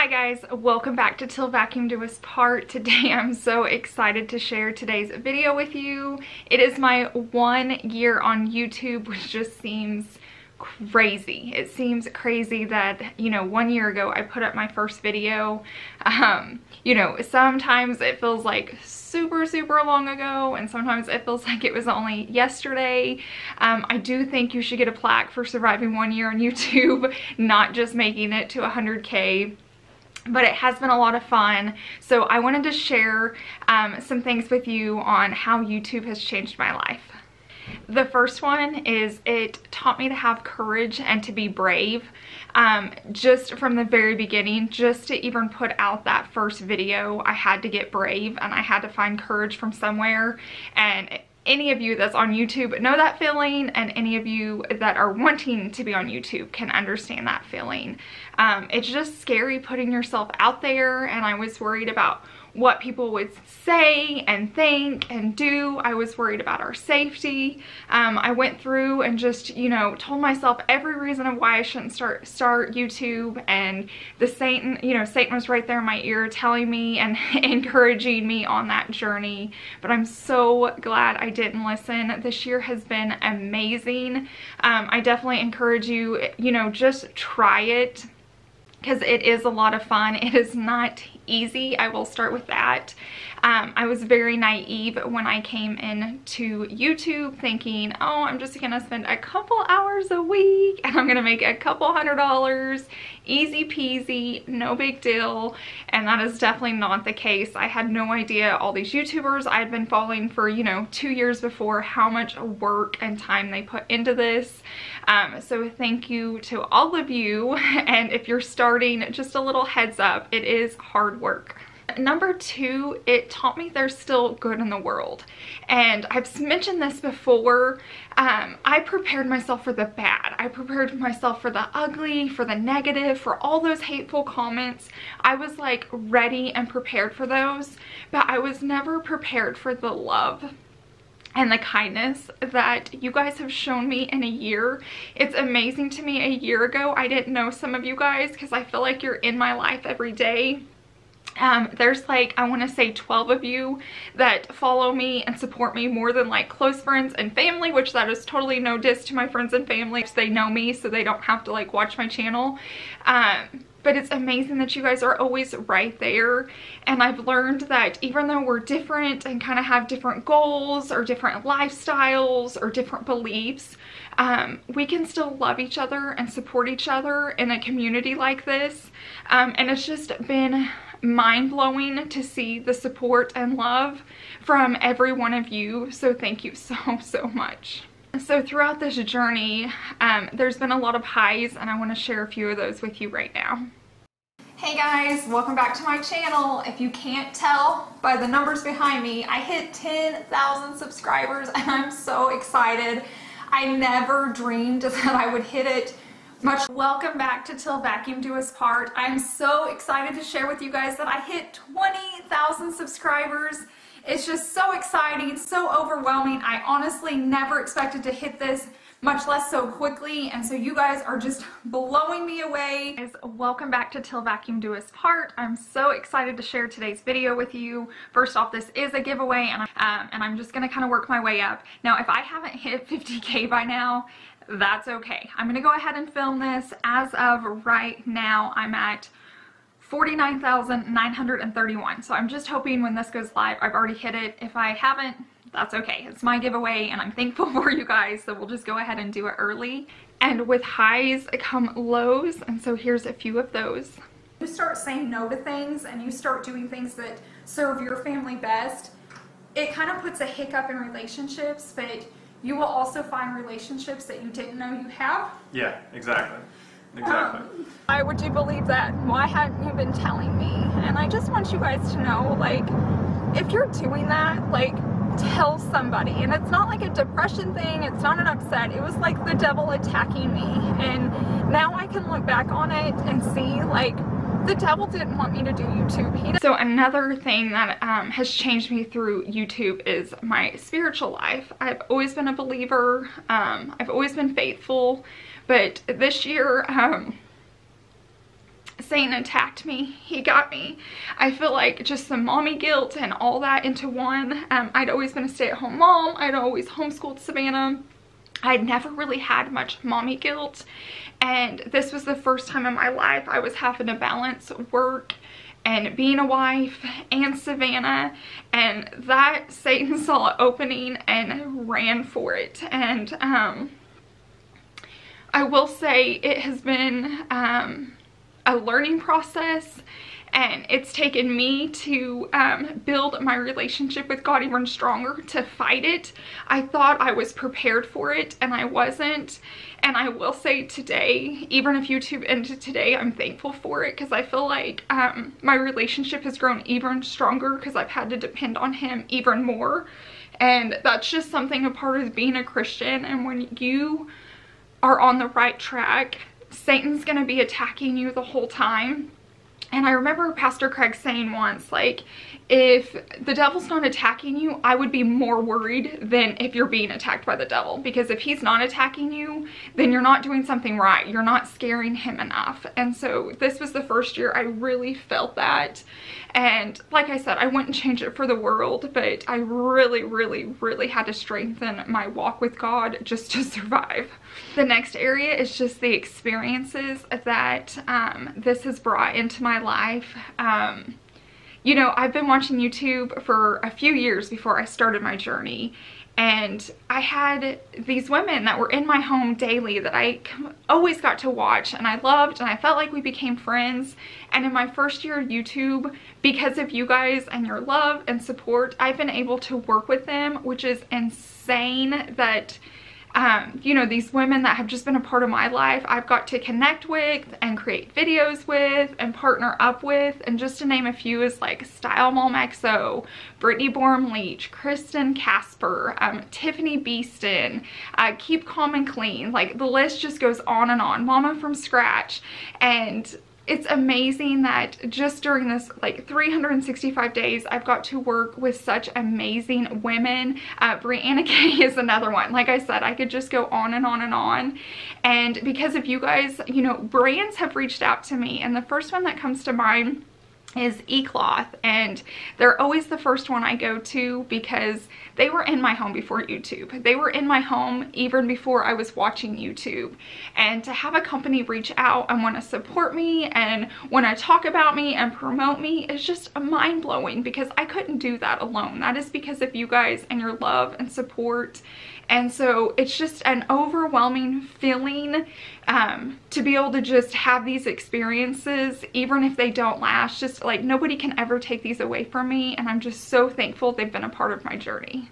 Hi guys, welcome back to Till Vacuum Do Us Part. Today I'm so excited to share today's video with you. It is my 1 year on YouTube, which just seems crazy. It seems crazy that, 1 year ago I put up my first video. Sometimes it feels like super long ago, and sometimes it feels like it was only yesterday. I do think you should get a plaque for surviving 1 year on YouTube, not just making it to 100K. But it has been a lot of fun, so I wanted to share some things with you on how YouTube has changed my life. The first one is it taught me to have courage and to be brave. Just from the very beginning, just to even put out that first video, I had to get brave and I had to find courage from somewhere. And any of you that's on YouTube know that feeling, and any of you that are wanting to be on YouTube can understand that feeling. It's just scary putting yourself out there, and I was worried about what people would say and think and do. I was worried about our safety. I went through and just, told myself every reason of why I shouldn't start YouTube, and the Satan was right there in my ear telling me and encouraging me on that journey. But I'm so glad I didn't listen. This year has been amazing. I definitely encourage you, just try it, because it is a lot of fun. It is not easy, I will start with that. I was very naive when I came into YouTube, thinking, oh, I'm just gonna spend a couple hours a week and I'm gonna make a couple $100, easy peasy, no big deal. And that is definitely not the case. I had no idea all these YouTubers I had been following for 2 years before, how much work and time they put into this. So thank you to all of you, and if you're starting, just a little heads up, it is hard work. Number 2, it taught me there's still good in the world. And I've mentioned this before, I prepared myself for the bad. I prepared myself for the ugly, for the negative, for all those hateful comments. I was like ready and prepared for those, but I was never prepared for the love and the kindness that you guys have shown me in a year. It's amazing to me. A year ago, I didn't know some of you guys, because I feel like you're in my life every day. There's like, I want to say 12 of you that follow me and support me more than like close friends and family, which that is totally no diss to my friends and family. They know me, so they don't have to like watch my channel. But it's amazing that you guys are always right there. And I've learned that even though we're different and kind of have different goals or different lifestyles or different beliefs, we can still love each other and support each other in a community like this. And it's just been mind-blowing to see the support and love from every one of you. So thank you so much. So throughout this journey, there's been a lot of highs, and I want to share a few of those with you right now. Hey guys, welcome back to my channel. If you can't tell by the numbers behind me, I hit 10,000 subscribers and I'm so excited. I never dreamed that I would hit it. Welcome back to Till Vacuum Do Us Part. I'm so excited to share with you guys that I hit 20,000 subscribers. It's just so exciting, so overwhelming. I honestly never expected to hit this, much less so quickly, and so you guys are just blowing me away. Guys, welcome back to Till Vacuum Do Us Part. I'm so excited to share today's video with you. First off, this is a giveaway, and I'm just gonna kind of work my way up. Now, if I haven't hit 50K by now, that's okay. I'm gonna go ahead and film this. As of right now, I'm at 49,931. So I'm just hoping when this goes live, I've already hit it. If I haven't, that's okay. It's my giveaway and I'm thankful for you guys. So we'll just go ahead and do it early. And with highs come lows. And so here's a few of those. You start saying no to things and you start doing things that serve your family best. It kind of puts a hiccup in relationships, but you will also find relationships that you didn't know you have. Yeah, exactly. Why would you believe that? Why hadn't you been telling me? And I just want you guys to know, like, if you're doing that, like, tell somebody. And it's not like a depression thing, it's not an upset, it was like the devil attacking me. And now I can look back on it and see, like, the devil didn't want me to do YouTube. So another thing that has changed me through YouTube is my spiritual life. I've always been a believer. I've always been faithful. But this year, Satan attacked me. He got me. I feel like just the mommy guilt and all that into one. I'd always been a stay-at-home mom. I'd always homeschooled Savannah. I'd never really had much mommy guilt, and this was the first time in my life I was having to balance work and being a wife and Savannah, and that Satan saw an opening and ran for it. And I will say it has been a learning process, and it's taken me to build my relationship with God even stronger to fight it. I thought I was prepared for it, and I wasn't. And I will say today, even if YouTube ended today, I'm thankful for it, because I feel like my relationship has grown even stronger because I've had to depend on him even more. And that's just something a part of being a Christian. And when you are on the right track, Satan's gonna be attacking you the whole time. And I remember Pastor Craig saying once, like, if the devil's not attacking you, I would be more worried than if you're being attacked by the devil. Because if he's not attacking you, then you're not doing something right. You're not scaring him enough. And so this was the first year I really felt that. And like I said, I wouldn't change it for the world, but I really had to strengthen my walk with God just to survive. The next area is just the experiences that this has brought into my life. You know, I've been watching YouTube for a few years before I started my journey, and I had these women that were in my home daily that I always got to watch, and I loved, and I felt like we became friends. And in my first year of YouTube, because of you guys and your love and support, I've been able to work with them, which is insane that you know, these women that have just been a part of my life, I've got to connect with and create videos with and partner up with. And just to name a few is like Style Mom XO, Brittany Borum Leach, Kristen Casper, Tiffany Beeston, Keep Calm and Clean. Like, the list just goes on and on. Mama from Scratch. And it's amazing that just during this like 365 days, I've got to work with such amazing women. Brianna Kay is another one. Like I said, I could just go on and on and on. And because of you guys, you know, brands have reached out to me, and the first one that comes to mind is eCloth, and they're always the first one I go to because they were in my home before YouTube. They were in my home even before I was watching YouTube. And to have a company reach out and want to support me and want to talk about me and promote me is just mind-blowing, because I couldn't do that alone. That is because of you guys and your love and support. And so it's just an overwhelming feeling to be able to just have these experiences, even if they don't last. Just like, nobody can ever take these away from me, and I'm just so thankful they've been a part of my journey.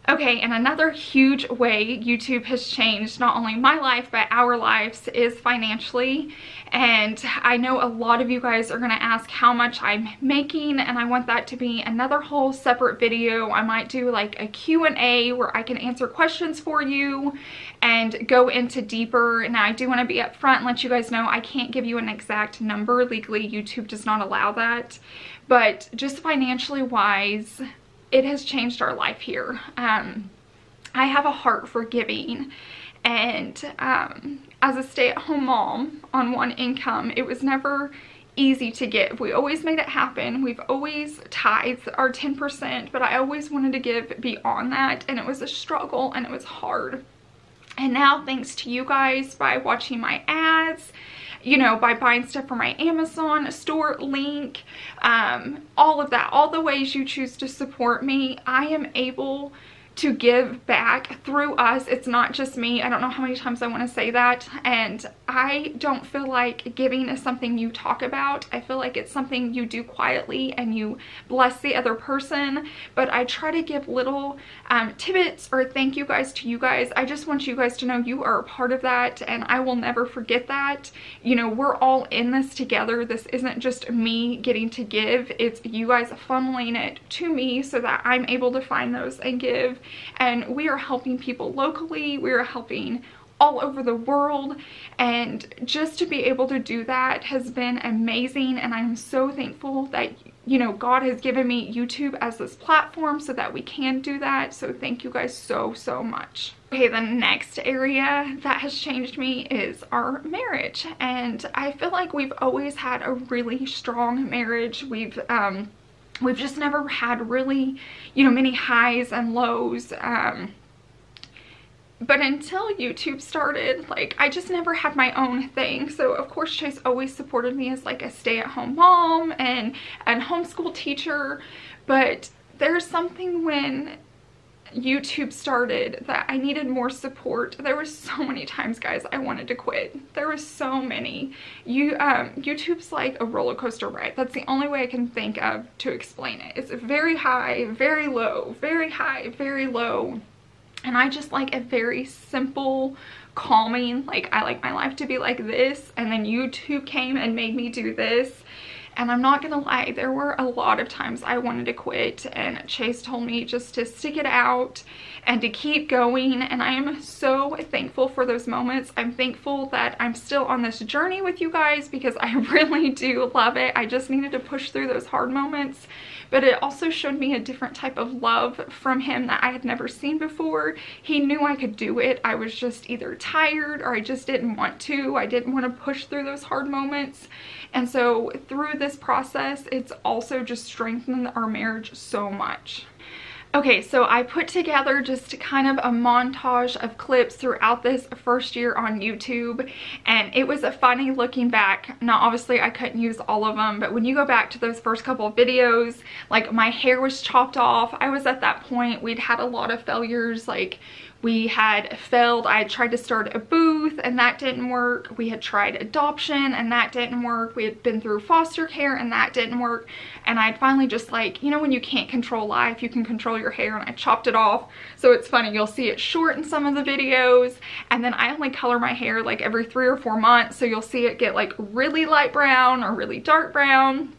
Okay, and another huge way YouTube has changed not only my life but our lives is financially. And I know a lot of you guys are going to ask how much I'm making, and I want that to be another whole separate video. I might do like a Q&A where I can answer questions for you and go into deeper. Now, I do want to be upfront and let you guys know I can't give you an exact number. Legally, YouTube does not allow that. But just financially wise, it has changed our life here. I have a heart for giving, and as a stay-at-home mom on one income, it was never easy to give. We always made it happen. We've always tithed our 10%, but I always wanted to give beyond that, and it was a struggle and it was hard. And now, thanks to you guys, by watching my ads, you know, by buying stuff from my Amazon store link, all of that, all the ways you choose to support me, I am able to give back through us. It's not just me. I don't know how many times I want to say that. And I don't feel like giving is something you talk about. I feel like it's something you do quietly and you bless the other person. But I try to give little tidbits or thank you guys to you guys. I just want you guys to know you are a part of that, and I will never forget that. You know, we're all in this together. This isn't just me getting to give. It's you guys funneling it to me so that I'm able to find those and give. And we are helping people locally. We are helping all over the world, and just to be able to do that has been amazing. And I'm so thankful that, you know, God has given me YouTube as this platform so that we can do that. So thank you guys so much. Okay, the next area that has changed me is our marriage, and I feel like we've always had a really strong marriage. We've just never had really, you know, many highs and lows. But until YouTube started, like, I just never had my own thing. So of course Chase always supported me as like a stay-at-home mom and homeschool teacher. But there's something when YouTube started that I needed more support. There were so many times, guys, I wanted to quit. There were so many. YouTube's like a roller coaster ride. That's the only way I can think of to explain it. It's very high, very low, very high, very low. And I just like a very simple, calming, like, I like my life to be like this, and then YouTube came and made me do this. And I'm not gonna lie, there were a lot of times I wanted to quit, and Chase told me just to stick it out and to keep going. And I am so thankful for those moments. I'm thankful that I'm still on this journey with you guys, because I really do love it. I just needed to push through those hard moments. But it also showed me a different type of love from him that I had never seen before. He knew I could do it. I was just either tired or I just didn't want to. I didn't want to push through those hard moments. And so through this process, it's also just strengthened our marriage so much. Okay, so I put together just kind of a montage of clips throughout this first year on YouTube, and it was a funny looking back. Now, obviously I couldn't use all of them, but when you go back to those first couple of videos, like, my hair was chopped off. I was at that point, we'd had a lot of failures. Like, we had failed. I had tried to start a booth and that didn't work. We had tried adoption and that didn't work. We had been through foster care and that didn't work. And I'd finally just, like, you know, when you can't control life, you can control your hair, and I chopped it off. So it's funny, you'll see it short in some of the videos, and then I only color my hair like every 3 or 4 months. So you'll see it get like really light brown or really dark brown.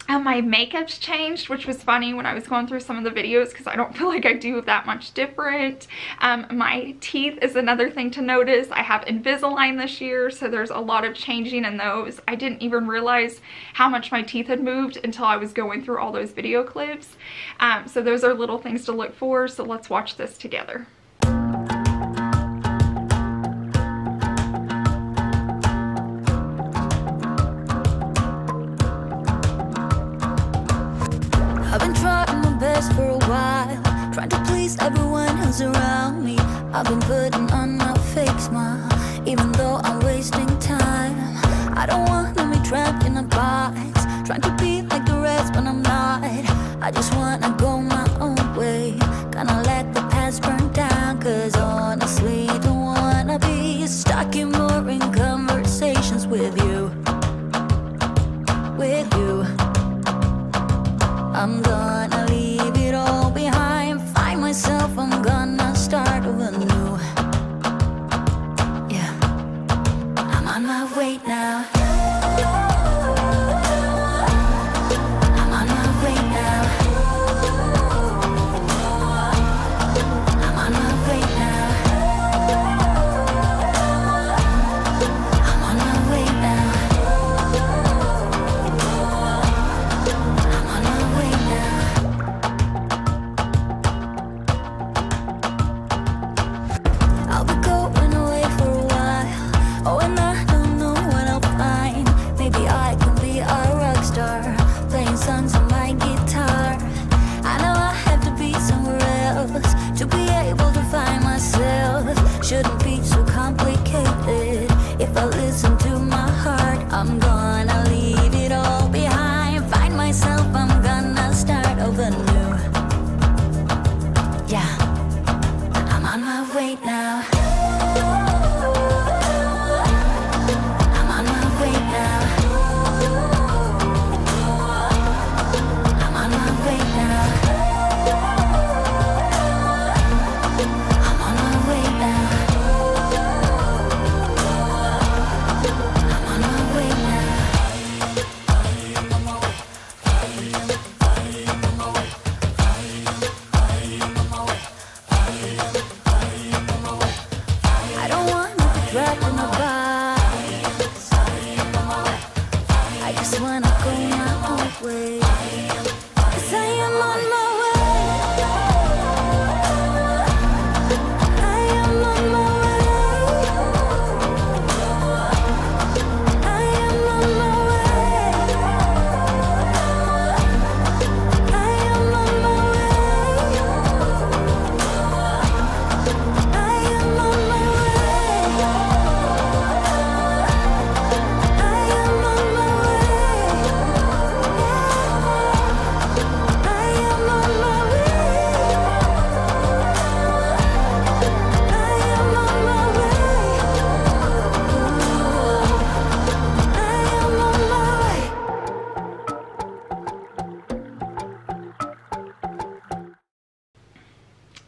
And my makeup's changed, which was funny when I was going through some of the videos, because I don't feel like I do that much different. My teeth is another thing to notice. I have Invisalign this year, so there's a lot of changing in those. I didn't even realize how much my teeth had moved until I was going through all those video clips. So those are little things to look for, so let's watch this together. I've been trying my best for a while, trying to please everyone who's around me. I've been putting on a fake smile, even though I'm wasting time. I don't want to be trapped in a box, trying to be like the rest when I'm not. I just want to go my own way, gonna let the past burn down. Cause honestly, don't wanna be stuck in boring conversations with you. I'm gonna leave it all behind, find myself, I'm gonna start over new. Yeah, I'm on my way now. I'm on my way now. I'm on my way now. I'm on my way now. I'll be going away for a while. Oh, and I don't know what I'll find. Maybe I can be a rock star, playing songs on my guitar. I know I have to be somewhere else to be able to find myself. Shouldn't be so complicated if I listen to my heart. I'm gonna leave it all behind, find myself, I'm gonna start over new. Yeah, I'm on my way now. I'm on my way now. I'm on my way now. I'm on my way now. I'm on my way now.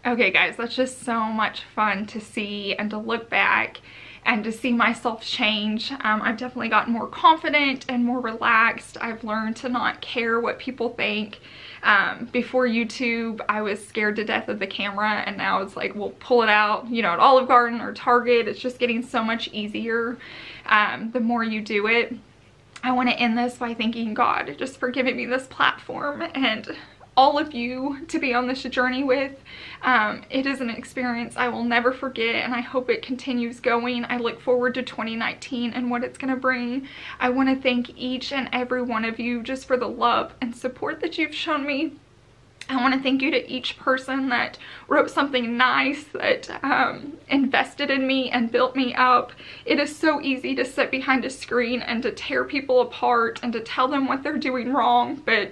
Okay guys, that's just so much fun to see and to look back and to see myself change. I've definitely gotten more confident and more relaxed. I've learned to not care what people think. Before YouTube, I was scared to death of the camera, and now it's like, we'll pull it out, you know, at Olive Garden or Target. It's just getting so much easier the more you do it. I want to end this by thanking God just for giving me this platform and all of you to be on this journey with. It is an experience I will never forget, and I hope it continues going. I look forward to 2019 and what it's going to bring. I want to thank each and every one of you just for the love and support that you've shown me. I want to thank you to each person that wrote something nice, that invested in me and built me up. It is so easy to sit behind a screen and to tear people apart and to tell them what they're doing wrong, but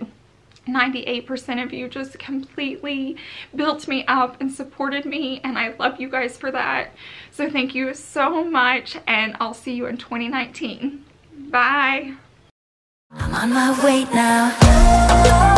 98% of you just completely built me up and supported me, and I love you guys for that. So thank you so much, and I'll see you in 2019. Bye. I'm on my way now.